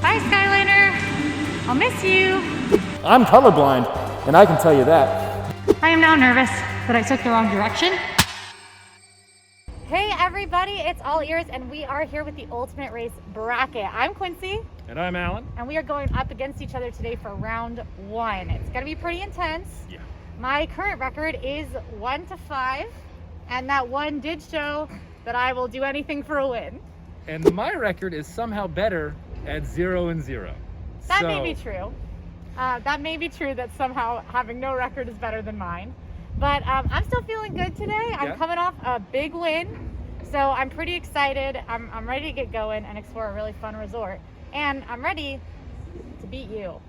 Bye, Skyliner. I'll miss you. I'm colorblind, and I can tell you that. I am now nervous that I took the wrong direction. Hey everybody, it's AllEars, and we are here with the Ultimate Race Bracket. I'm Quincy. And I'm Alan. And we are going up against each other today for round one. It's gonna be pretty intense. Yeah. My current record is 1-5, and that one did show that I will do anything for a win. And my record is somehow better at 0-0. That may be true. That may be true that somehow having no record is better than mine. But I'm still feeling good today. I'm coming off a big win. So I'm pretty excited. I'm ready to get going and explore a really fun resort. And I'm ready to beat you.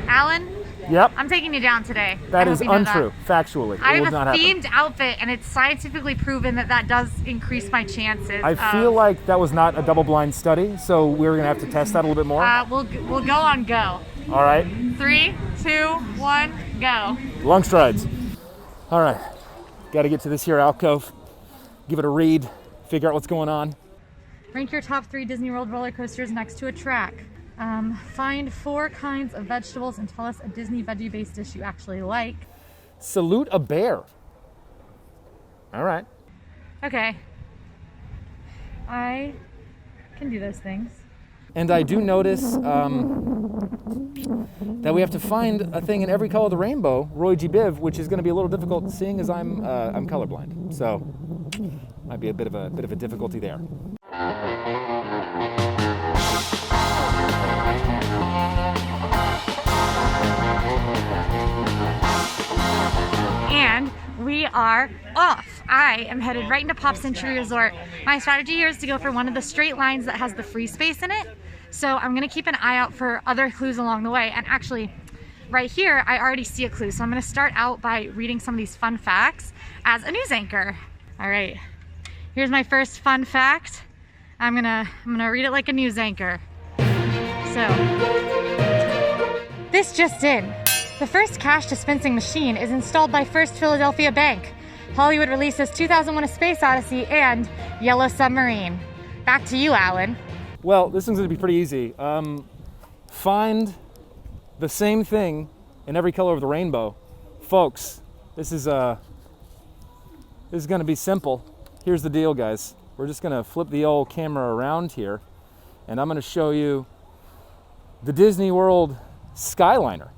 Alan? Yep. I'm taking you down today. That is untrue, factually. I have a themed outfit, and it's scientifically proven that that does increase my chances. I feel like that was not a double-blind study, so we're going to have to test that a little bit more. We'll go on go. All right. 3, 2, 1, go. Long strides. All right. Got to get to this here alcove, give it a read, figure out what's going on. Rank your top 3 Disney World roller coasters next to a track. Find 4 kinds of vegetables and tell us a Disney veggie-based dish you actually like. Salute a bear. All right. Okay. I can do those things. And I do notice that we have to find a thing in every color of the rainbow, Roy G. Biv, which is going to be a little difficult seeing as I'm colorblind. So might be a bit of a difficulty there. And we are off. I am headed right into Pop Century Resort. My strategy here is to go for one of the straight lines that has the free space in it. So I'm gonna keep an eye out for other clues along the way. And actually, right here, I already see a clue. So I'm gonna start out by reading some of these fun facts as a news anchor. All right, here's my first fun fact. I'm gonna read it like a news anchor. So, this just in. The first cash dispensing machine is installed by First Philadelphia Bank. Hollywood releases 2001: A Space Odyssey and Yellow Submarine. Back to you, Alan. Well, this one's going to be pretty easy. Find the same thing in every color of the rainbow. Folks, this is going to be simple. Here's the deal, guys. We're just going to flip the old camera around here, and I'm going to show you the Disney World Skyliner.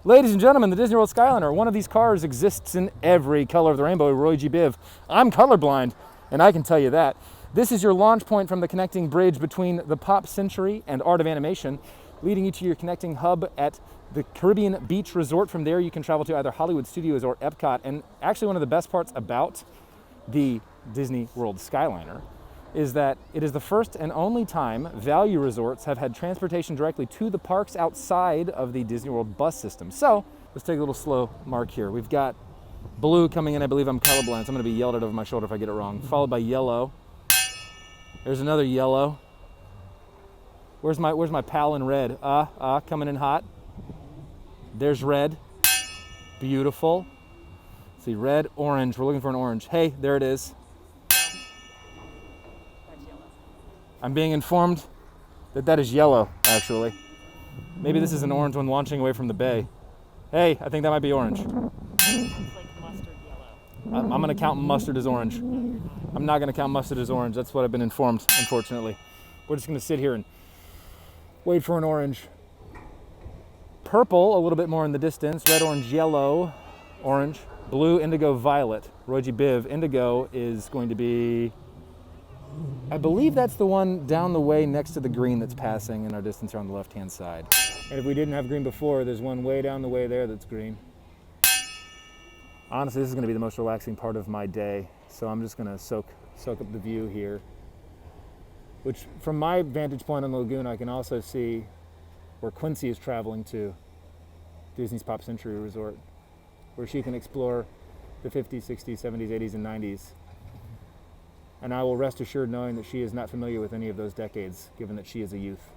Ladies and gentlemen, the Disney World Skyliner. One of these cars exists in every color of the rainbow, Roy G. Biv. I'm colorblind, and I can tell you that. This is your launch point from the connecting bridge between the Pop Century and Art of Animation, leading you to your connecting hub at the Caribbean Beach Resort. From there, you can travel to either Hollywood Studios or Epcot. And actually, one of the best parts about the Disney World Skyliner is that it is the first and only time value resorts have had transportation directly to the parks outside of the Disney World bus system. So let's take a little slow mark here. We've got blue coming in. I believe I'm colorblind, so I'm gonna be yelled at over my shoulder if I get it wrong. Followed by yellow. There's another yellow. Where's my pal in red? Coming in hot. There's red. Beautiful. Let's see, red, orange. We're looking for an orange. Hey, there it is. I'm being informed that that is yellow, actually. Maybe this is an orange one launching away from the bay. Hey, I think that might be orange. It's like mustard yellow. I'm gonna count mustard as orange. I'm not gonna count mustard as orange. That's what I've been informed, unfortunately. We're just gonna sit here and wait for an orange. Purple, a little bit more in the distance. Red, orange, yellow, orange, blue, indigo, violet. Roy G. Biv. Indigo is going to be, I believe that's the one down the way next to the green that's passing in our distance here on the left-hand side. And if we didn't have green before, there's one way down the way there that's green. Honestly, this is going to be the most relaxing part of my day, so I'm just going to soak up the view here. Which, from my vantage point on the lagoon, I can also see where Quincy is traveling to, Disney's Pop Century Resort, where she can explore the 50s, 60s, 70s, 80s, and 90s. And I will rest assured knowing that she is not familiar with any of those decades, given that she is a youth.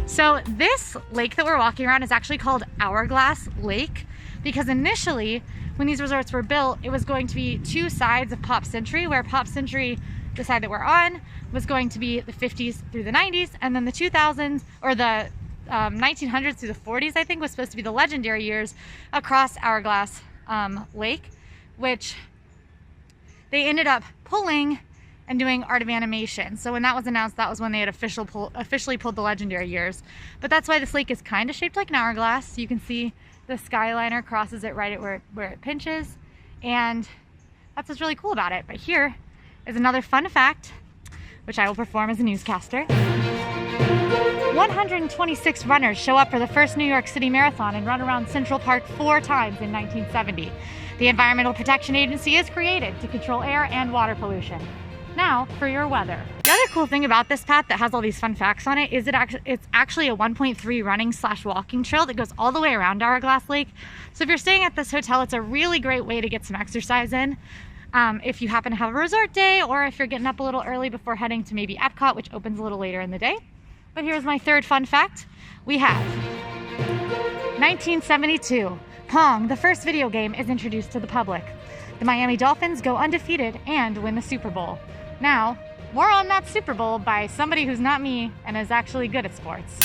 So this lake that we're walking around is actually called Hourglass Lake because initially when these resorts were built, it was going to be two sides of Pop Century, where Pop Century, the side that we're on, was going to be the 50s through the 90s, and then the 2000s, or the 1900s through the 40s, I think, was supposed to be the legendary years across Hourglass Lake, which they ended up pulling and doing Art of Animation. So when that was announced, that was when they had officially pulled the legendary years. But that's why this lake is kind of shaped like an hourglass. You can see the Skyliner crosses it right at where it pinches, and that's what's really cool about it. But here is another fun fact, which I will perform as a newscaster. 126 runners show up for the first New York City Marathon and run around Central Park 4 times in 1970. The Environmental Protection Agency is created to control air and water pollution. Now for your weather. The other cool thing about this path that has all these fun facts on it is it's actually a 1.3 running/walking trail that goes all the way around Hourglass Lake. So if you're staying at this hotel, it's a really great way to get some exercise in. If you happen to have a resort day, or if you're getting up a little early before heading to maybe Epcot, which opens a little later in the day. But here's my third fun fact. We have 1972. Pong, the first video game, is introduced to the public. The Miami Dolphins go undefeated and win the Super Bowl. Now, more on that Super Bowl by somebody who's not me and is actually good at sports.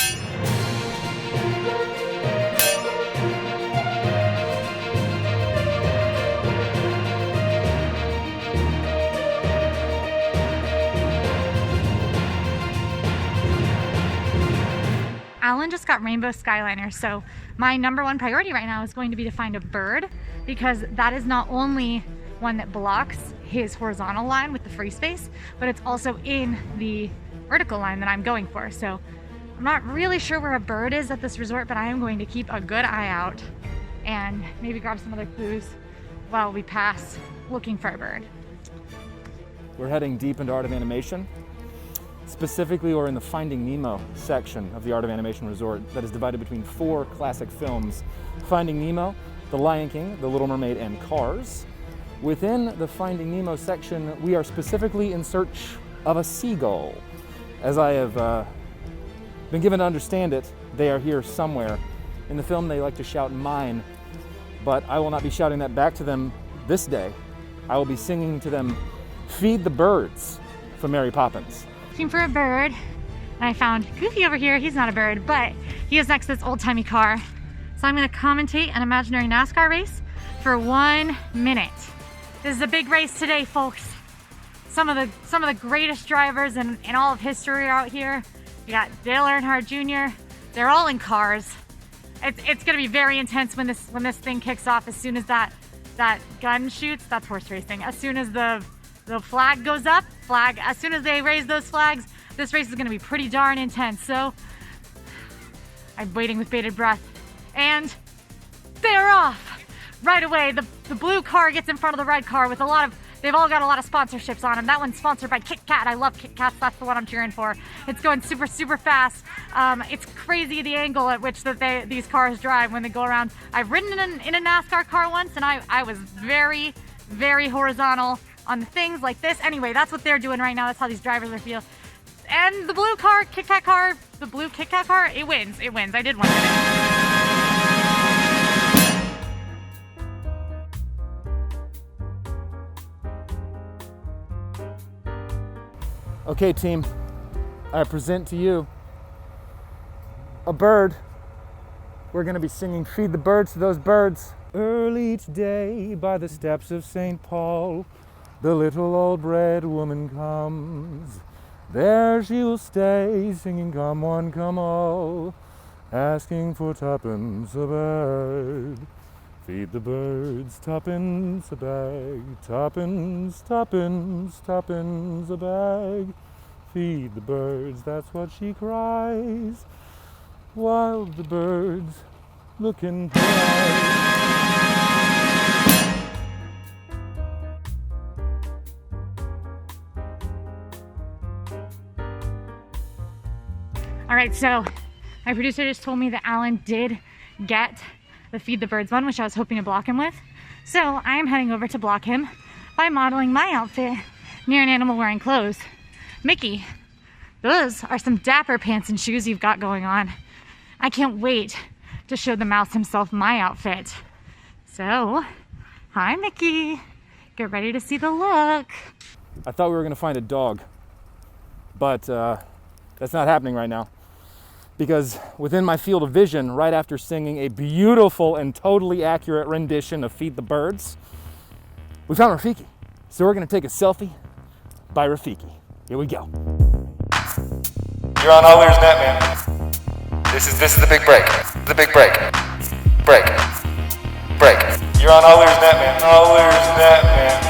Alan just got Rainbow Skyliner, so my #1 priority right now is going to be to find a bird, because that is not only one that blocks his horizontal line with the free space, but it's also in the vertical line that I'm going for. So I'm not really sure where a bird is at this resort, but I am going to keep a good eye out and maybe grab some other clues while we pass looking for a bird. We're heading deep into Art of Animation. Specifically, we're in the Finding Nemo section of the Art of Animation Resort that is divided between 4 classic films: Finding Nemo, The Lion King, The Little Mermaid, and Cars. Within the Finding Nemo section, we are specifically in search of a seagull. As I have been given to understand it, they are here somewhere. In the film, they like to shout "mine," but I will not be shouting that back to them this day. I will be singing to them "Feed the Birds" from Mary Poppins. Looking for a bird, and I found Goofy over here. He's not a bird, but he is next to this old-timey car. So I'm gonna commentate an imaginary NASCAR race for 1 minute. This is a big race today, folks. Some of the greatest drivers in all of history are out here. You got Dale Earnhardt Jr. They're all in cars. It's gonna be very intense when this thing kicks off. As soon as that gun shoots, that's horse racing. As soon as the flag goes up, as soon as they raise those flags, this race is gonna be pretty darn intense. So I'm waiting with bated breath, and they're off. Right away, the blue car gets in front of the red car with they've all got a lot of sponsorships on them. That one's sponsored by Kit Kat. I love Kit Kats, that's the one I'm cheering for. It's going super, super fast. It's crazy the angle at which these cars drive when they go around. I've ridden in a NASCAR car once, and I was very, very horizontal on things like this. Anyway, that's what they're doing right now. That's how these drivers are feeling. And the blue car, Kit Kat car, the blue Kit Kat car, it wins. I did 1 minute. Okay, team, I present to you a bird. We're gonna be singing "Feed the Birds" to those birds. Early today, by the steps of St. Paul, the little old bread woman comes. There she will stay, singing "Come one, come all," asking for 2pence a bag. Feed the birds, 2pence a bag, 2pence, 2pence, 2pence a bag. Feed the birds, that's what she cries, while the birds look and cry. All right, so my producer just told me that Alan did get the Feed the Birds one, which I was hoping to block him with. So I am heading over to block him by modeling my outfit near an animal wearing clothes. Mickey, Those are some dapper pants and shoes you've got going on. I can't wait to show the mouse himself my outfit. So, hi Mickey. Get ready to see the look. I thought we were gonna find a dog, but that's not happening right now. Because within my field of vision, right after singing a beautiful and totally accurate rendition of Feed the Birds, we found Rafiki. So we're gonna take a selfie by Rafiki. Here we go. You're on AllEars.net, man. This is the big break. The big break. Break. Break. You're on AllEars.net, man. AllEars.net, man.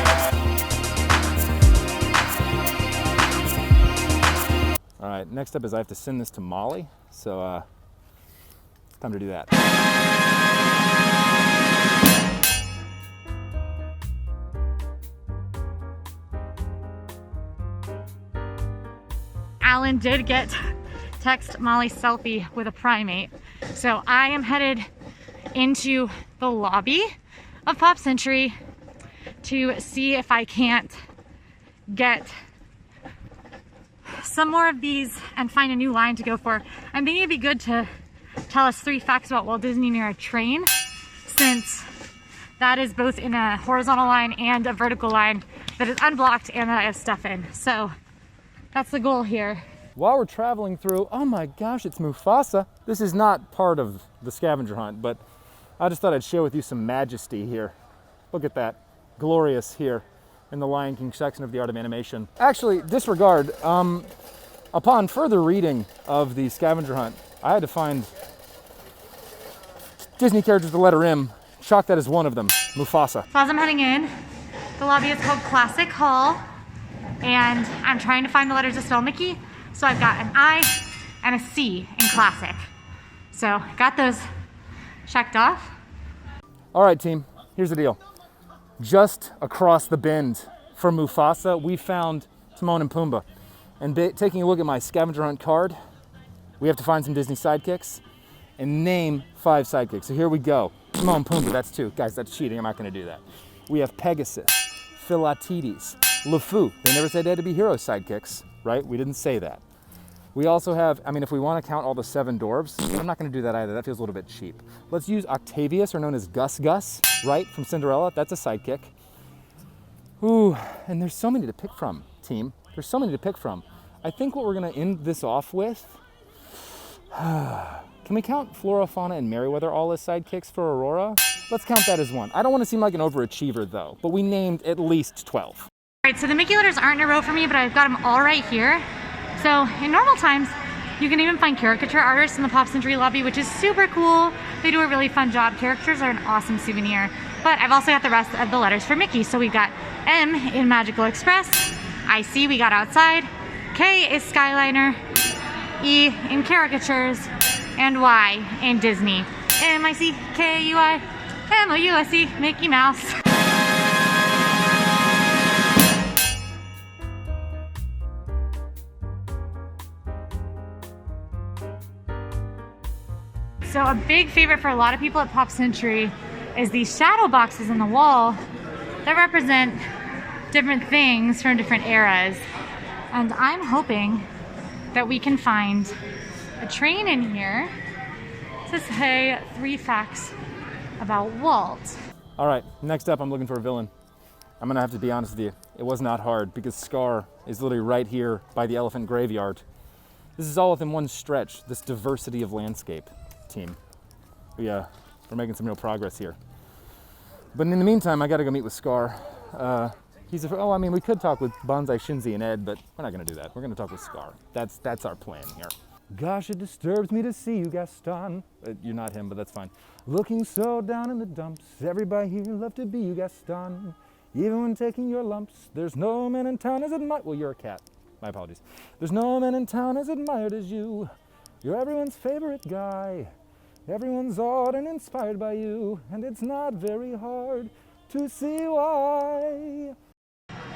All right, next up is I have to send this to Molly. So, time to do that. Alan did get text Molly's selfie with a primate. So I am headed into the lobby of Pop Century to see if I can't get some more of these and find a new line to go for. I'm thinking it'd be good to tell us 3 facts about Walt Disney near a train, since that is both in a horizontal line and a vertical line that is unblocked and that I have stuff in. So that's the goal here. While we're traveling through, oh my gosh, it's Mufasa. This is not part of the scavenger hunt, but I just thought I'd share with you some majesty here. Look at that, glorious here in the Lion King section of the Art of Animation. Actually, disregard, upon further reading of the scavenger hunt, I had to find Disney characters with the letter M. Chalk that as one of them, Mufasa. So as I'm heading in, the lobby is called Classic Hall, and I'm trying to find the letters to spell Mickey. So I've got an I and a C in Classic. So got those checked off. All right, team, here's the deal. Just across the bend from Mufasa, we found Timon and Pumbaa. And taking a look at my scavenger hunt card, we have to find some Disney sidekicks and name 5 sidekicks. So here we go. Timon and Pumbaa, that's 2. Guys, that's cheating, I'm not gonna do that. We have Pegasus, Philatides, LeFou. They never said they had to be hero sidekicks, right? We didn't say that. We also have, I mean, if we want to count all the 7 dwarves, I'm not going to do that either. That feels a little bit cheap. Let's use Octavius, or known as Gus Gus, right, from Cinderella. That's a sidekick. Ooh, and there's so many to pick from, team. There's so many to pick from. I think what we're going to end this off with, can we count Flora, Fauna, and Merryweather all as sidekicks for Aurora? Let's count that as 1. I don't want to seem like an overachiever, though, but we named at least 12. All right, so the Mickey letters aren't in a row for me, but I've got them all right here. So in normal times, you can even find caricature artists in the Pop Century lobby, which is super cool. They do a really fun job. Caricatures are an awesome souvenir. But I've also got the rest of the letters for Mickey. So we've got M in Magical Express, IC we got outside, K is Skyliner, E in caricatures, and Y in Disney. M-I-C-K-U-I, M-O-U-S-E, Mickey Mouse. So a big favorite for a lot of people at Pop Century is these shadow boxes in the wall that represent different things from different eras. And I'm hoping that we can find a train in here to say 3 facts about Walt. All right, next up, I'm looking for a villain. I'm gonna have to be honest with you. It was not hard because Scar is literally right here by the elephant graveyard. This is all within one stretch, this diversity of landscape, team. We're making some real progress here. But in the meantime, I gotta go meet with Scar. I mean, we could talk with Bonsai, Shinzi, and Ed, but we're not gonna do that. We're gonna talk with Scar. That's our plan here. Gosh, it disturbs me to see you, Gaston. You're not him, but that's fine. Looking so down in the dumps. Everybody here love to be you, Gaston. Even when taking your lumps. There's no man in town as admired. Well, you're a cat. My apologies. There's no man in town as admired as you. You're everyone's favorite guy. Everyone's awed and inspired by you. And it's not very hard to see why.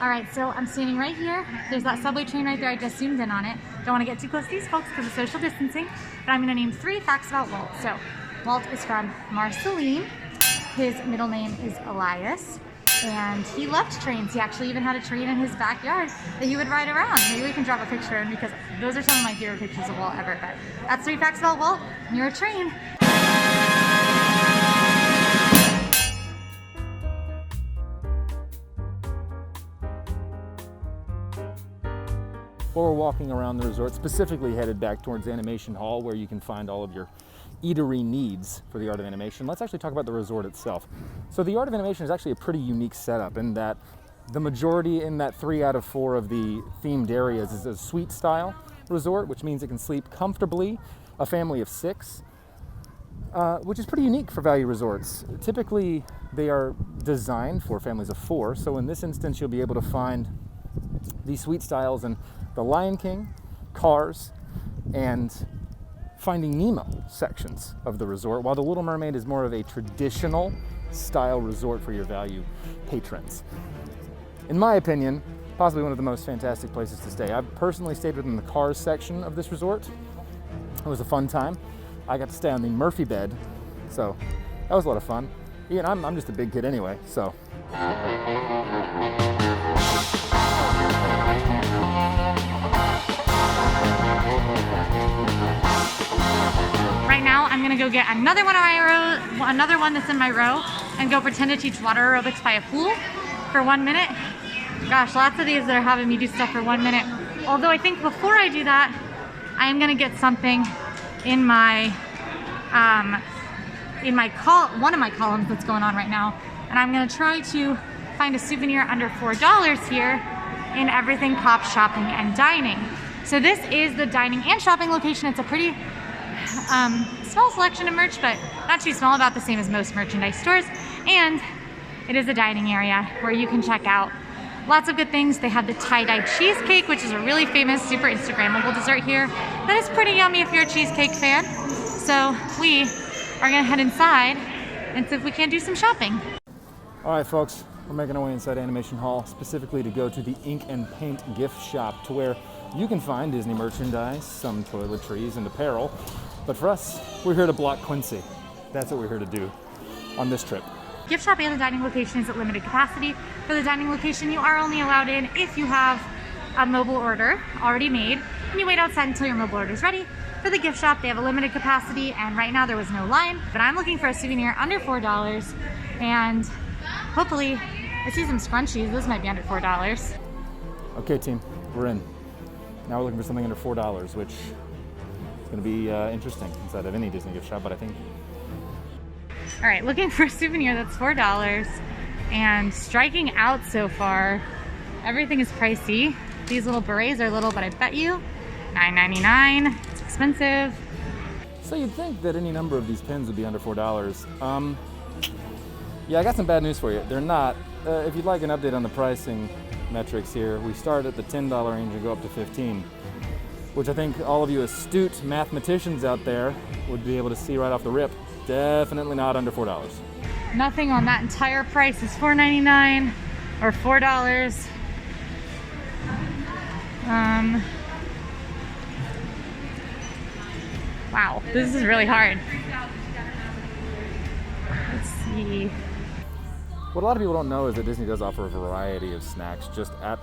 All right, so I'm standing right here. There's that subway train right there. I just zoomed in on it. Don't want to get too close to these folks because of social distancing, but I'm going to name 3 facts about Walt. So Walt is from Marceline. His middle name is Elias. And he loved trains. He actually even had a train in his backyard that he would ride around. Maybe we can drop a picture in because those are some of my favorite pictures of Walt ever. But that's 3 facts about Walt. You're a train. While we're walking around the resort, specifically headed back towards Animation Hall, where you can find all of your eatery needs for the Art of Animation, let's actually talk about the resort itself. So the Art of Animation is actually a pretty unique setup in that the majority in that 3 out of 4 of the themed areas is a suite style resort, which means it can sleep comfortably a family of 6, which is pretty unique for value resorts. Typically, they are designed for families of 4, so in this instance, you'll be able to find these suite styles in the Lion King, Cars, and Finding Nemo sections of the resort, while the Little Mermaid is more of a traditional style resort for your value patrons. In my opinion, possibly one of the most fantastic places to stay. I've personally stayed within the Cars section of this resort. It was a fun time. I got to stay on the Murphy bed, so that was a lot of fun. Ian, I'm just a big kid anyway, so. Right now, I'm gonna go get another one of my row, another one that's in my row, and go pretend to teach water aerobics by a pool for 1 minute. Gosh, lots of these that are having me do stuff for 1 minute. Although I think before I do that, I am gonna get something in my one of my columns that's going on right now, and I'm gonna try to find a souvenir under $4 here in everything pop shopping and dining. So this is the dining and shopping location. It's a pretty small selection of merch, but not too small, about the same as most merchandise stores. And it is a dining area where you can check out lots of good things. They have the tie-dye cheesecake, which is a really famous, super Instagrammable dessert here. That is pretty yummy if you're a cheesecake fan. So we are gonna head inside and see if we can do some shopping. All right, folks, we're making our way inside Animation Hall, specifically to go to the ink and paint gift shop, to where you can find Disney merchandise, some toiletries and apparel. But for us, we're here to block Quincy. That's what we're here to do on this trip. Gift shop and the dining location is at limited capacity. For the dining location, you are only allowed in if you have a mobile order already made, and you wait outside until your mobile order is ready. For the gift shop, they have a limited capacity, and right now there was no line, but I'm looking for a souvenir under $4, and hopefully, I see some scrunchies. Those might be under $4. Okay, team, we're in. Now we're looking for something under $4, which is going to be interesting inside of any Disney gift shop, but I think. All right, looking for a souvenir that's $4 and striking out so far. Everything is pricey. These little berets are little, but I bet you $9.99. It's expensive. So you'd think that any number of these pins would be under $4. Yeah, I got some bad news for you. They're not. If you'd like an update on the pricing metrics here, we start at the $10 range and go up to $15, which I think all of you astute mathematicians out there would be able to see right off the rip. Definitely not under $4. Nothing on that entire price is $4.99 or $4. Wow, this is really hard. Let's see. What a lot of people don't know is that Disney does offer a variety of snacks just at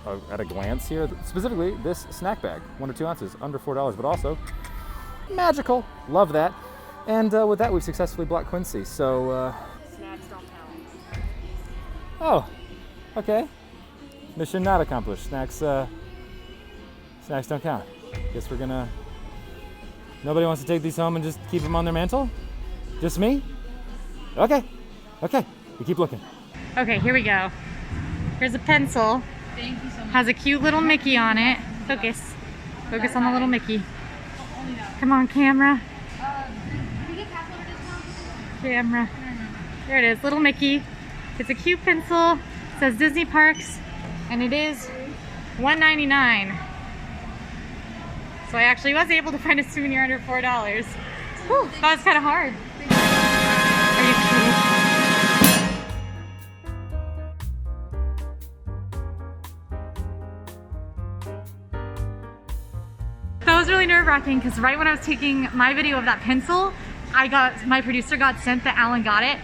a glance here. Specifically, this snack bag, 1 to 2 ounces, under $4, but also magical. Love that. And with that, we've successfully blocked Quincy. So, Snacks don't count. oh, okay. Mission not accomplished. Snacks don't count. Guess we're gonna. Nobody wants to take these home and just keep them on their mantle? Just me? Okay. We keep looking. Okay, here we go. Here's a pencil. Thank you so much. Has a cute little Mickey on it. Focus on the little Mickey. Come on, camera. Camera. There it is, little Mickey. It's a cute pencil. It says Disney Parks, and it is $1.99. So I actually was able to find a souvenir under $4. Whew, that was kind of hard. Are you kidding? That was really nerve-wracking because right when I was taking my video of that pencil, my producer got sent that Alan got it,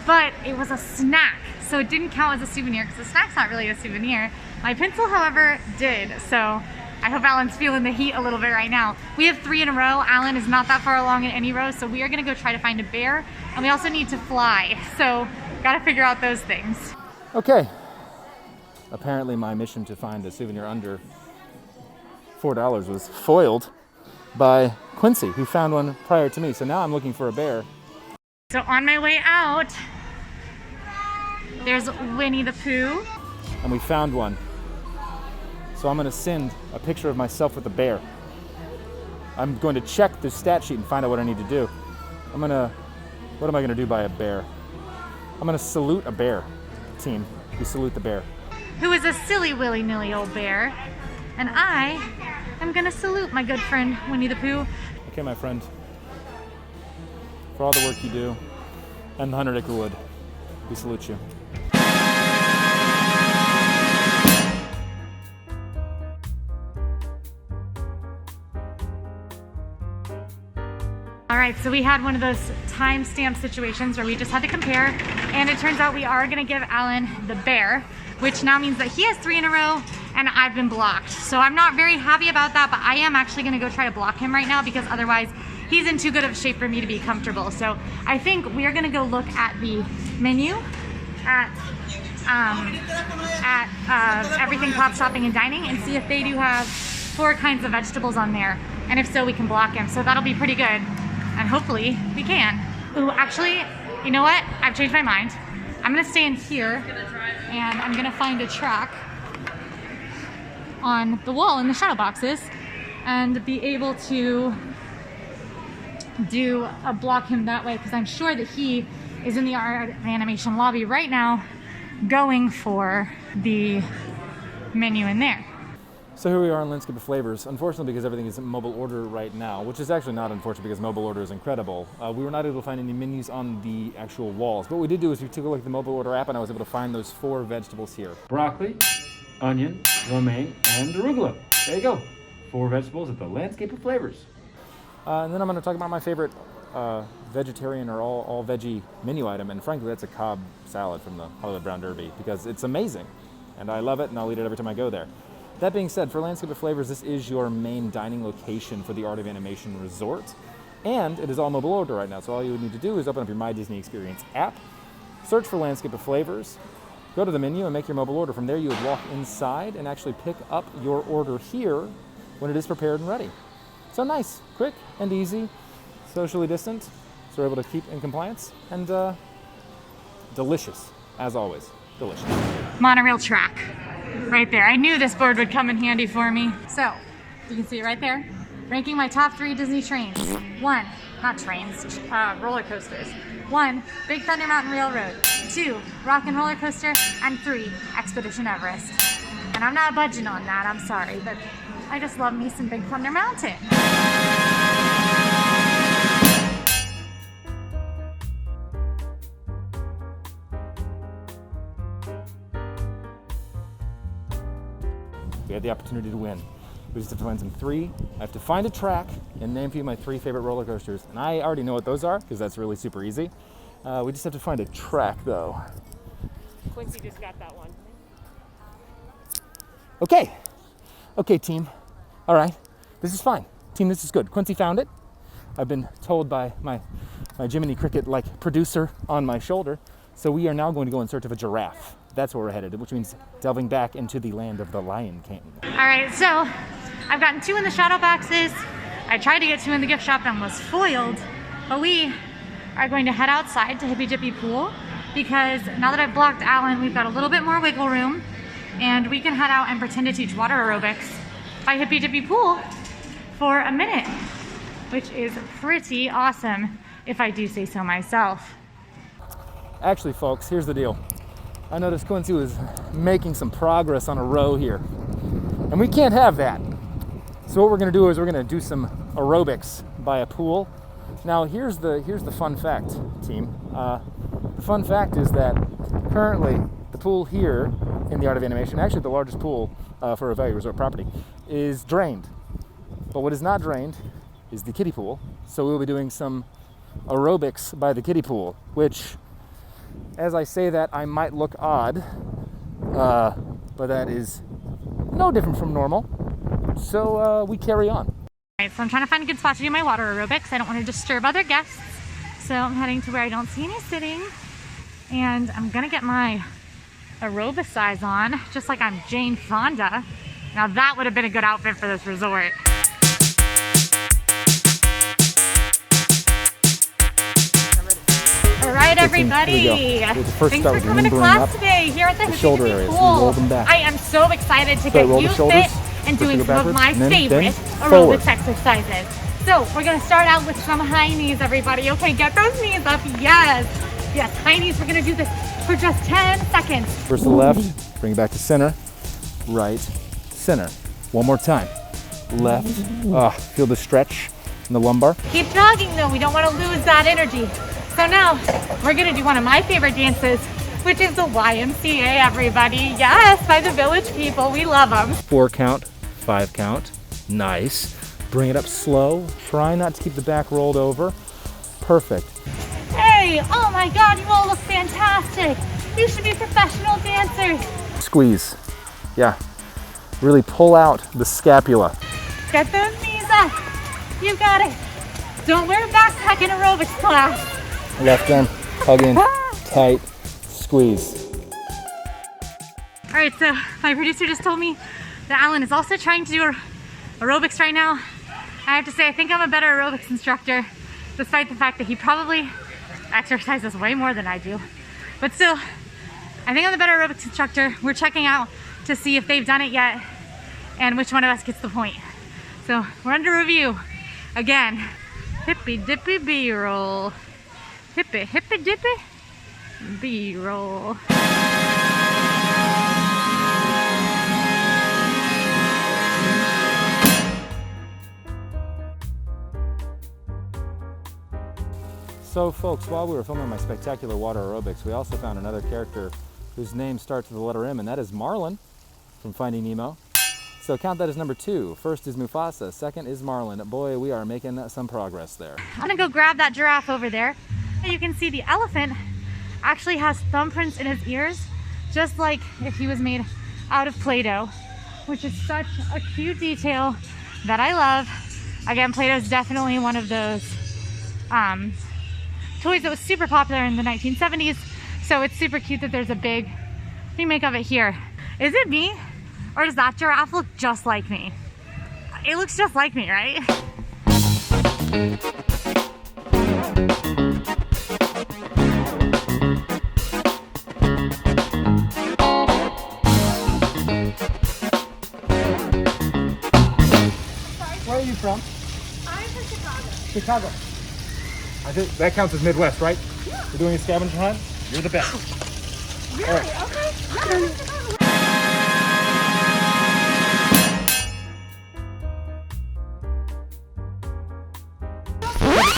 but it was a snack. so it didn't count as a souvenir because the snack's not really a souvenir. My pencil, however, did. So I hope Alan's feeling the heat a little bit right now. We have 3 in a row. Alan is not that far along in any row, so we are gonna go try to find a bear, and we also need to fly. So gotta figure out those things. Okay. Apparently my mission to find a souvenir under $4 was foiled by Quincy, who found one prior to me. So now I'm looking for a bear. So on my way out, there's Winnie the Pooh. And we found one. So I'm gonna send a picture of myself with a bear. I'm going to check the stat sheet and find out what I need to do. What am I gonna do by a bear? I'm gonna salute a bear. Team, we salute the bear. Who is a silly willy-nilly old bear. And I am gonna salute my good friend Winnie the Pooh. Okay, my friend, for all the work you do, and the 100 acre wood, we salute you. All right, so we had one of those timestamp situations where we just had to compare, and it turns out we are gonna give Alan the bear, which now means that he has 3 in a row and I've been blocked. So I'm not very happy about that, but I am actually gonna go try to block him right now because otherwise he's in too good of shape for me to be comfortable. So I think we are gonna go look at the menu at Everything Pop Shopping and Dining and see if they do have 4 kinds of vegetables on there. And if so, we can block him. So that'll be pretty good. And hopefully we can. Ooh, actually, you know what? I've changed my mind. I'm gonna stay in here and I'm gonna find a track on the wall in the shadow boxes and be able to block him that way because I'm sure that he is in the art of animation lobby right now going for the menu in there. So here we are in Landscape of Flavors. Unfortunately, because everything is in mobile order right now, which is actually not unfortunate because mobile order is incredible, we were not able to find any menus on the actual walls. What we did do is we took a look at the mobile order app and I was able to find those 4 vegetables here. Broccoli, onion, romaine, and arugula. There you go. 4 vegetables at the Landscape of Flavors. And then I'm going to talk about my favorite vegetarian or all veggie menu item, and frankly that's a Cobb salad from the Hollywood Brown Derby because it's amazing and I love it and I'll eat it every time I go there. That being said, for Landscape of Flavors, this is your main dining location for the Art of Animation Resort, and it is all mobile order right now, so all you would need to do is open up your My Disney Experience app, search for Landscape of Flavors, go to the menu and make your mobile order. From there you would walk inside and actually pick up your order here when it is prepared and ready. So nice, quick and easy, socially distant, so we're able to keep in compliance, and delicious, as always, delicious. Monorail track. Right there. I knew this board would come in handy for me. So, you can see it right there. Ranking my top 3 Disney trains. 1, not trains, roller coasters. 1, Big Thunder Mountain Railroad. 2, Rock and Roller Coaster. And 3, Expedition Everest. And I'm not budging on that, I'm sorry, but I just love me some Big Thunder Mountain. We had the opportunity to win. We just have to find some 3. I have to find a track and name for you my 3 favorite roller coasters. And I already know what those are because that's really super easy. We just have to find a track though. Quincy just got that one. Okay team. All right, this is fine. Team, this is good. Quincy found it. I've been told by my Jiminy Cricket-like producer on my shoulder. So we are now going to go in search of a giraffe. That's where we're headed, which means delving back into the land of the Lion King. All right, so I've gotten 2 in the shadow boxes. I tried to get 2 in the gift shop and was foiled, but we are going to head outside to Hippy Dippy Pool because now that I've blocked Alan, we've got a little bit more wiggle room and we can head out and pretend to teach water aerobics by Hippy Dippy Pool for a minute, which is pretty awesome if I do say so myself. Actually, folks, here's the deal. I noticed Quincy was making some progress on a row here, and we can't have that. So what we're going to do is we're going to do some aerobics by a pool. Now here's the fun fact, team. The fun fact is that currently the pool here in the Art of Animation, actually the largest pool for a value resort property, is drained. But what is not drained is the kiddie pool. So we'll be doing some aerobics by the kiddie pool, which As I say that, I might look odd, but that is no different from normal. So we carry on. All right, so I'm trying to find a good spot to do my water aerobics. I don't want to disturb other guests. So I'm heading to where I don't see any sitting. And I'm gonna get my aerobicize on, just like I'm Jane Fonda. Now that would have been a good outfit for this resort. All right, everybody. Thanks for coming to class today here at the shoulder area. So roll them back. I am so excited to get you fit and doing some of my favorite aerobics exercises. So we're gonna start out with some high knees, everybody. Okay, get those knees up. Yes, yes, high knees. We're gonna do this for just 10 seconds. First to the left, bring it back to center, right, center. One more time. Left. Feel the stretch in the lumbar. Keep jogging though. We don't want to lose that energy. So now we're gonna do one of my favorite dances, which is the YMCA, everybody. Yes, by the Village People. We love them. 4 count, 5 count. Nice. Bring it up slow. Try not to keep the back rolled over. Perfect. Hey, oh my God, you all look fantastic. You should be professional dancers. Squeeze. Yeah. Really pull out the scapula. Get those knees up. You got it. Don't wear a backpack in aerobics class. Left arm, hug in, tight, squeeze. All right, so my producer just told me that Alan is also trying to do aerobics right now. I have to say, I think I'm a better aerobics instructor, despite the fact that he probably exercises way more than I do. But still, I think I'm the better aerobics instructor. We're checking out to see if they've done it yet and which one of us gets the point. So we're under review. Again, hippy dippy B-roll. Hippy dippy B-roll. So folks, while we were filming my spectacular water aerobics, we also found another character whose name starts with the letter M, and that is Marlin from Finding Nemo. So count that as number 2. First is Mufasa, second is Marlin. Boy, we are making some progress there. I'm gonna go grab that giraffe over there. You can see the elephant actually has thumbprints in his ears, just like if he was made out of Play-Doh, which is such a cute detail that I love. Again, Play-Doh is definitely one of those toys that was super popular in the 1970s, so it's super cute that there's a big remake of it here. Is it me, or does that giraffe look just like me? It looks just like me, right? Where are you from? I'm from Chicago. Chicago. I think that counts as Midwest, right? Yeah. We're doing a scavenger hunt. You're the best. Really? Right. Okay. Yeah, I'm from Chicago.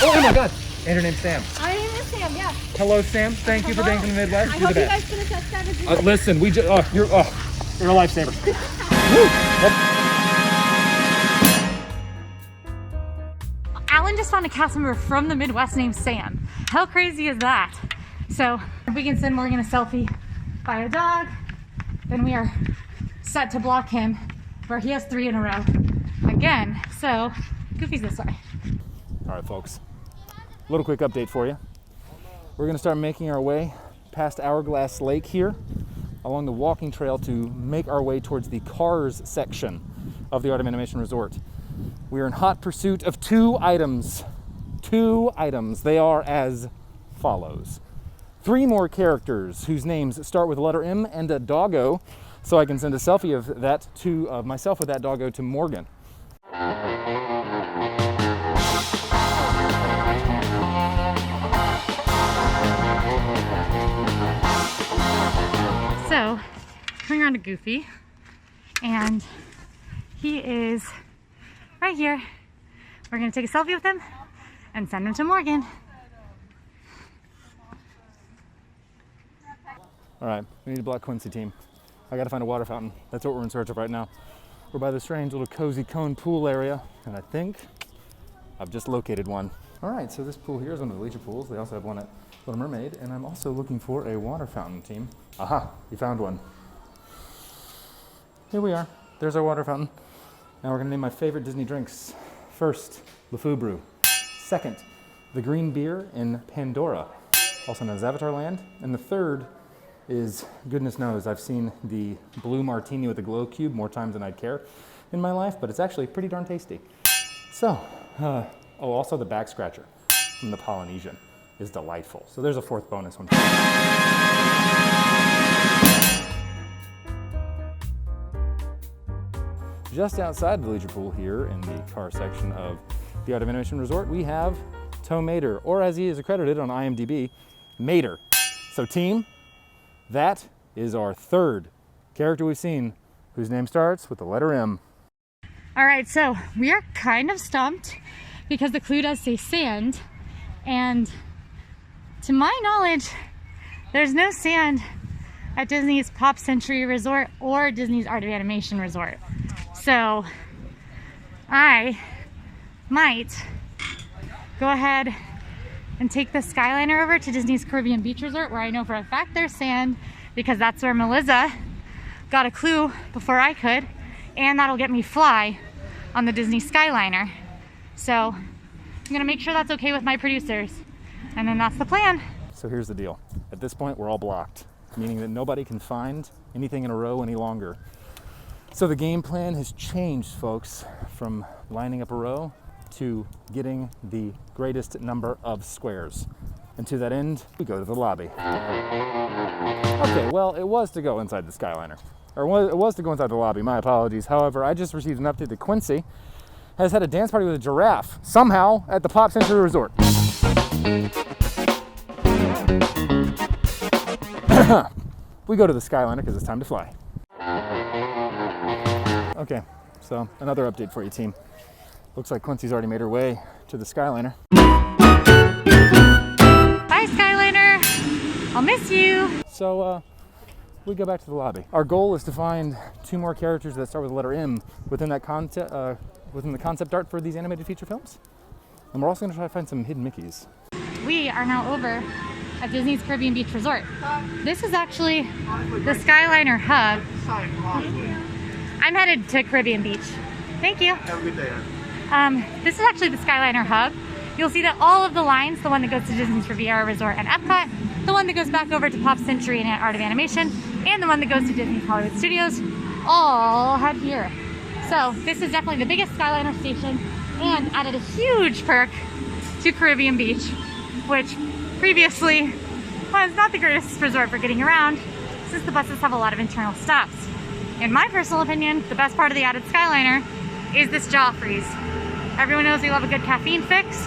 Oh my God! And her name's Sam. My name is Sam, yeah. Hello, Sam. Thank you for being from the Midwest. I You're hope the you best. guys finish that scavenger. Listen, you're a lifesaver. Alan just found a cast member from the Midwest named Sam. How crazy is that? So if we can send Morgan a selfie by a dog, then we are set to block him where he has 3 in a row again. So Goofy's this way. All right, folks. A little quick update for you. We're gonna start making our way past Hourglass Lake here along the walking trail to make our way towards the cars section of the Art of Animation Resort. We are in hot pursuit of 2 items. 2 items. They are as follows. 3 more characters whose names start with the letter M and a doggo, so I can send a selfie of that of myself with that doggo to Morgan. So coming around to Goofy, and he is right here. We're gonna take a selfie with him and send him to Morgan. All right, we need a Black Quincy team. I gotta find a water fountain. That's what we're in search of right now. We're by the strange little cozy cone pool area, and I think I've just located one. All right, so this pool here is one of the leisure pools. They also have one at Little Mermaid, and I'm also looking for a water fountain, team. Aha, we found one. Here we are. There's our water fountain. Now we're gonna name my favorite Disney drinks. First, LeFou Brew. Second, the green beer in Pandora, also known as Avatar Land. And the third is, goodness knows, I've seen the blue martini with the glow cube more times than I'd care in my life, but it's actually pretty darn tasty. So, also the back scratcher from the Polynesian is delightful. So there's a fourth bonus one. Just outside the leisure pool here in the car section of the Art of Animation Resort, we have Tow Mater, or as he is accredited on IMDb, Mater. So team, that is our third character we've seen whose name starts with the letter M. All right, so we are kind of stumped because the clue does say sand, and to my knowledge, there's no sand at Disney's Pop Century Resort or Disney's Art of Animation Resort. So I might go ahead and take the Skyliner over to Disney's Caribbean Beach Resort, where I know for a fact there's sand because that's where Melissa got a clue before I could, and that'll get me fly on the Disney Skyliner. So I'm gonna make sure that's okay with my producers, and then that's the plan. So here's the deal. At this point, we're all blocked, meaning that nobody can find anything in a row any longer. So the game plan has changed, folks, from lining up a row to getting the greatest number of squares. And to that end, we go to the lobby. Okay, well, it was to go inside the Skyliner. Or it was to go inside the lobby, my apologies. However, I just received an update that Quincy has had a dance party with a giraffe, somehow, at the Pop Century Resort. We go to the Skyliner because it's time to fly. Okay, so another update for you, team. Looks like Quincy's already made her way to the Skyliner. Bye, Skyliner. I'll miss you. So we go back to the lobby. Our goal is to find 2 more characters that start with the letter M within that within the concept art for these animated feature films. And we're also going to try to find some hidden Mickeys. We are now over at Disney's Caribbean Beach Resort. This is actually the Skyliner hub. I'm headed to Caribbean Beach. Thank you. Have a good day. This is actually the Skyliner hub. You'll see that all of the lines, the one that goes to Disney's Riviera Resort and Epcot, the one that goes back over to Pop Century and Art of Animation, and the one that goes to Disney's Hollywood Studios, all head here. So this is definitely the biggest Skyliner station, and added a huge perk to Caribbean Beach, which previously was not the greatest resort for getting around, since the buses have a lot of internal stops. In my personal opinion, the best part of the added Skyliner is this Joffrey's. Everyone knows we love a good caffeine fix.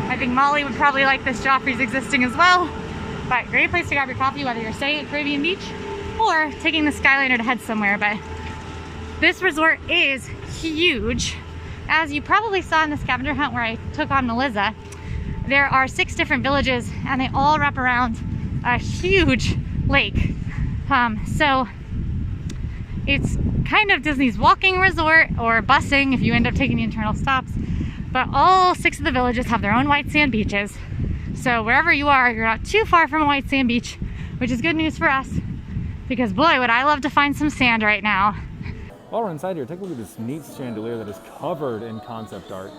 I think Molly would probably like this Joffrey's existing as well. But great place to grab your coffee, whether you're staying at Caribbean Beach or taking the Skyliner to head somewhere. But this resort is huge. As you probably saw in the scavenger hunt where I took on Melissa, there are 6 different villages and they all wrap around a huge lake. So it's kind of Disney's walking resort, or busing if you end up taking the internal stops. But all 6 of the villages have their own white sand beaches. So wherever you are, you're not too far from a white sand beach, which is good news for us, because boy, would I love to find some sand right now. While we're inside here, take a look at this neat chandelier that is covered in concept art.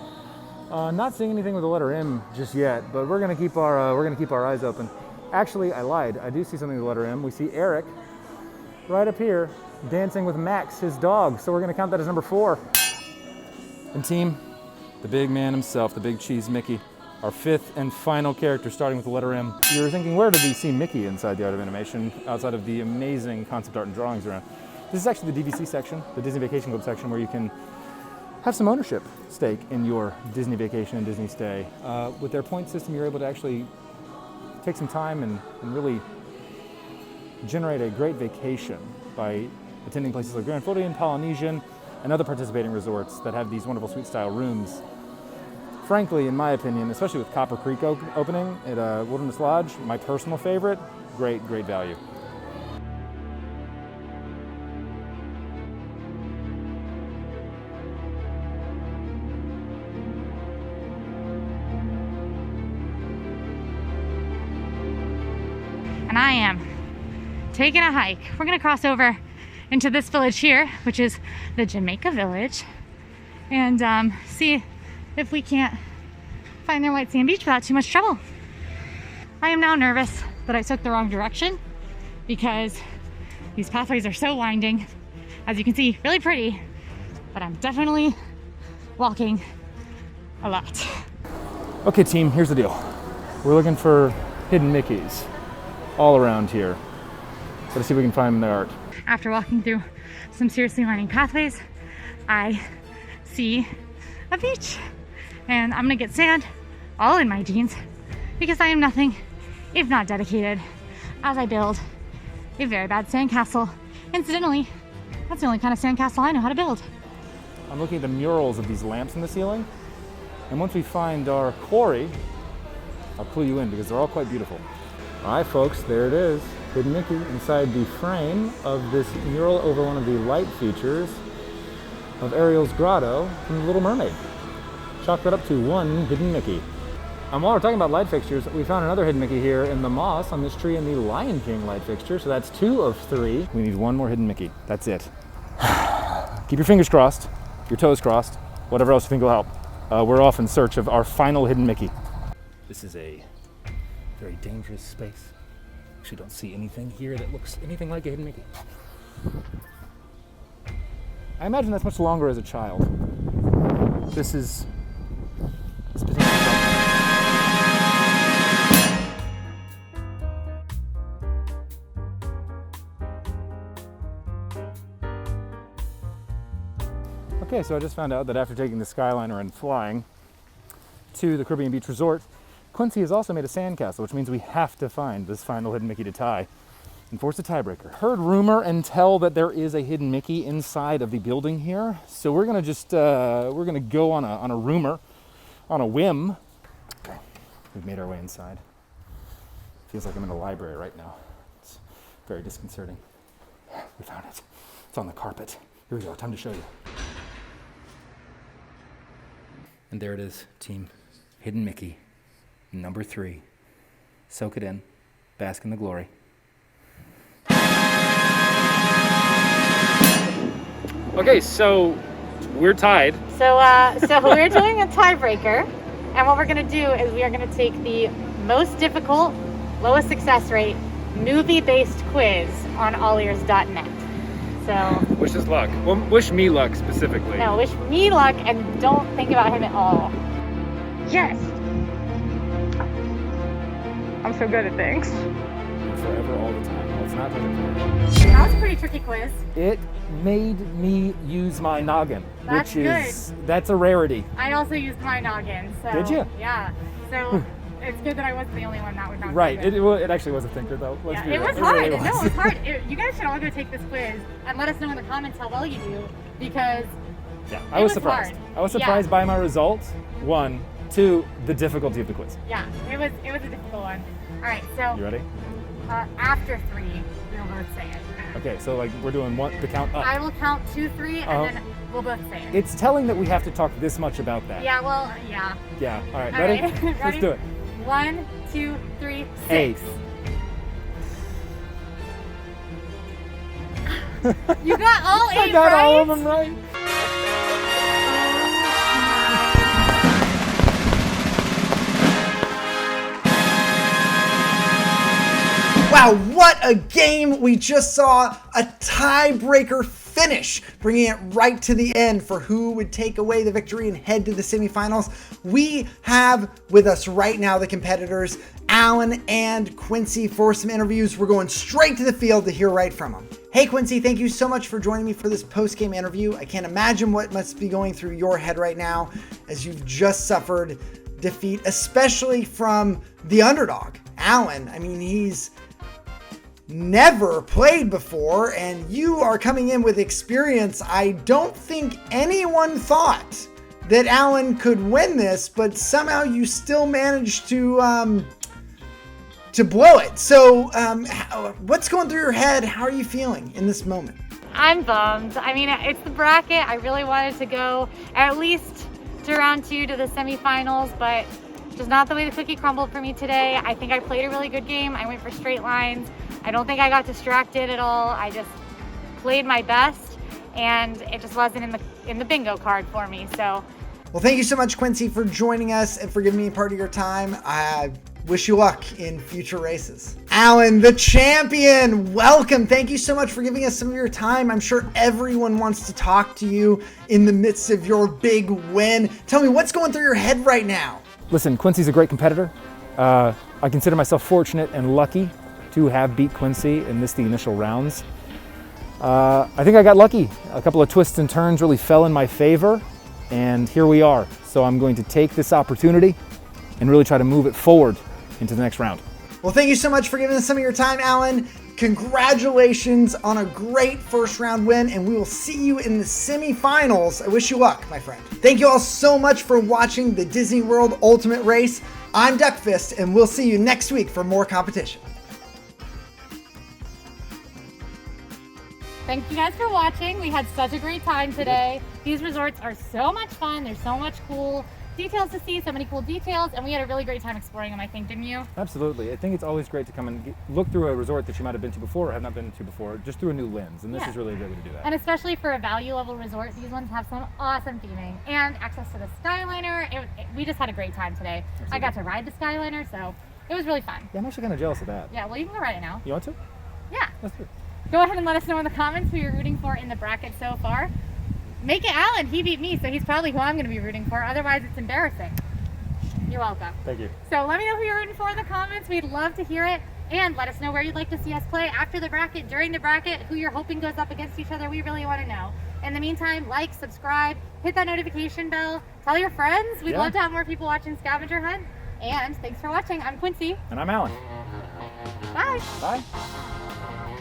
Not seeing anything with the letter M just yet, but we're gonna keep our eyes open. Actually, I lied. I do see something with the letter M. We see Eric right up here dancing with Max, his dog. So we're gonna count that as number 4. And team, the big man himself, the big cheese Mickey, our 5th and final character starting with the letter M. You were thinking, where did we see Mickey inside the Art of Animation, outside of the amazing concept art and drawings around? This is actually the DVC section, the Disney Vacation Club section, where you can have some ownership stake in your Disney vacation and Disney stay. With their point system, you're able to actually take some time and really generate a great vacation by attending places like Grand Floridian, Polynesian, and other participating resorts that have these wonderful suite style rooms. Frankly, in my opinion, especially with Copper Creek opening at Wilderness Lodge, my personal favorite, great value. and I am taking a hike. We're gonna cross over into this village here, which is the Jamaica Village, and see if we can't find their white sand beach without too much trouble. I am now nervous that I took the wrong direction because these pathways are so winding. As you can see, really pretty, but I'm definitely walking a lot. Okay team, here's the deal. We're looking for hidden Mickeys all around here. Let's see if we can find them in the art. After walking through some seriously winding pathways, I see a beach. And I'm gonna get sand all in my jeans because I am nothing if not dedicated as I build a very bad sandcastle. Incidentally, that's the only kind of sandcastle I know how to build. I'm looking at the murals of these lamps in the ceiling, and once we find our quarry, I'll clue you in because they're all quite beautiful. All right folks, there it is. Hidden Mickey inside the frame of this mural over one of the light features of Ariel's grotto from The Little Mermaid. Chalk that up to one hidden Mickey. And while we're talking about light fixtures, we found another hidden Mickey here in the moss on this tree in the Lion King light fixture, so that's 2 of 3. We need one more hidden Mickey. That's it. Keep your fingers crossed, your toes crossed, whatever else you think will help. We're off in search of our final hidden Mickey. This is a very dangerous space. Actually don't see anything here that looks anything like a hidden Mickey. I imagine that's much longer as a child. This is potentially Okay, so I just found out that after taking the Skyliner and flying to the Caribbean Beach Resort, Quincy has also made a sandcastle, which means we have to find this final hidden Mickey to tie and force a tiebreaker. Heard rumor and tell that there is a hidden Mickey inside of the building here, so we're gonna just we're gonna go on a rumor, on a whim. Okay, we've made our way inside. Feels like I'm in a library right now. It's very disconcerting. We found it. It's on the carpet. Here we go. Time to show you. And there it is, team. Hidden Mickey, number 3. Soak it in. Bask in the glory. Okay, so we're tied. So we're doing a tiebreaker, and what we're gonna do is we are gonna take the most difficult, lowest success rate, movie-based quiz on AllEars.net. So Wish us luck. Well, wish me luck specifically. no, wish me luck and don't think about him at all. Yes. I'm so good at things. Forever, all the time. Well, it's not That was a pretty tricky quiz. It made me use my noggin, That's that's a rarity. I also used my noggin, so. Did you? Yeah. So it's good that I wasn't the only one that would not. Right. It actually was a thinker though. Let's be Yeah, it real. was hard. Really No, it was hard. You guys should all go take this quiz and let us know in the comments how well you do, because Yeah, it I was was surprised. hard. I was surprised by my results. 1, 2, the difficulty of the quiz. yeah, it was a difficult one. All right, so You ready? after 3, we'll both say it. Okay, so like we're doing the count up. I will count 2, 3, and then we'll both say it. It's telling that we have to talk this much about that. Yeah, well, yeah. Yeah. All right. All Ready? right. Let's Ready? do it. 1, 2, 3, 6. 8. You got all 8 I got right? all of them right. Wow, what a game! We just saw a tiebreaker finish, bringing it right to the end for who would take away the victory and head to the semifinals. We have with us right now the competitors, Alan and Quincy, for some interviews. We're going straight to the field to hear right from them. Hey Quincy, thank you so much for joining me for this post-game interview. I can't imagine what must be going through your head right now as you've just suffered defeat, especially from the underdog, Alan. I mean, he's never played before, and you are coming in with experience. I don't think anyone thought that Alan could win this, but somehow you still managed to blow it. So what's going through your head? How are you feeling in this moment? I'm bummed. I mean, it's the bracket. I really wanted to go at least to round 2 to the semifinals, but Just not the way the cookie crumbled for me today. I think I played a really good game. I went for straight lines. I don't think I got distracted at all. I just played my best, and it just wasn't in the bingo card for me. So, well, thank you so much, Quincy, for joining us and for giving me part of your time. I wish you luck in future races. Alan, the champion, welcome. Thank you so much for giving us some of your time. I'm sure everyone wants to talk to you in the midst of your big win. Tell me, what's going through your head right now? Listen, Quincy's a great competitor. I consider myself fortunate and lucky to have beat Quincy and missed the initial rounds. I think I got lucky. A couple of twists and turns really fell in my favor, and here we are. So I'm going to take this opportunity and really try to move it forward into the next round. Well, thank you so much for giving us some of your time, Alan. Congratulations on a great first round win, and we will see you in the semifinals. I wish you luck, my friend. Thank you all so much for watching the Disney World Ultimate Race. I'm Duckfist, and we'll see you next week for more competition. thank you guys for watching. We had such a great time today. These resorts are so much fun. There's so much cool details to see, so many cool details, and we had a really great time exploring them, I think, didn't you? Absolutely. I think it's always great to come and look through a resort that you might have been to before or have not been to before, just through a new lens, and this is really a great way to do that. And especially for a value level resort, these ones have some awesome theming and access to the Skyliner. We just had a great time today. Absolutely. I got to ride the Skyliner, so it was really fun. Yeah, I'm actually kind of jealous of that. Yeah, well, you can go ride it now. You want to? Yeah. Let's do it. Go ahead and let us know in the comments who you're rooting for in the bracket so far. Make it Alan. He beat me, so he's probably who I'm going to be rooting for. Otherwise, it's embarrassing. You're welcome. Thank you. So let me know who you're rooting for in the comments. We'd love to hear it. And let us know where you'd like to see us play after the bracket, during the bracket, who you're hoping goes up against each other. We really want to know. In the meantime, like, subscribe, hit that notification bell, tell your friends. We'd love to have more people watching Scavenger Hunt. And thanks for watching. I'm Quincy. And I'm Alan. Bye. Bye.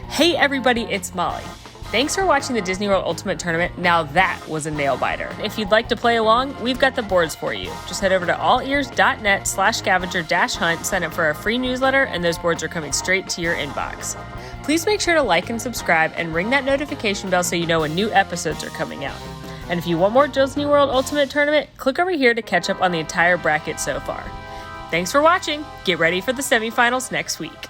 Hey everybody, it's Molly. Thanks for watching the Disney World Ultimate Tournament. Now that was a nail biter. If you'd like to play along, we've got the boards for you. Just head over to AllEars.net/scavenger-hunt, sign up for our free newsletter, and those boards are coming straight to your inbox. Please make sure to like and subscribe and ring that notification bell so you know when new episodes are coming out. And if you want more Disney World Ultimate Tournament, click over here to catch up on the entire bracket so far. Thanks for watching. Get ready for the semifinals next week.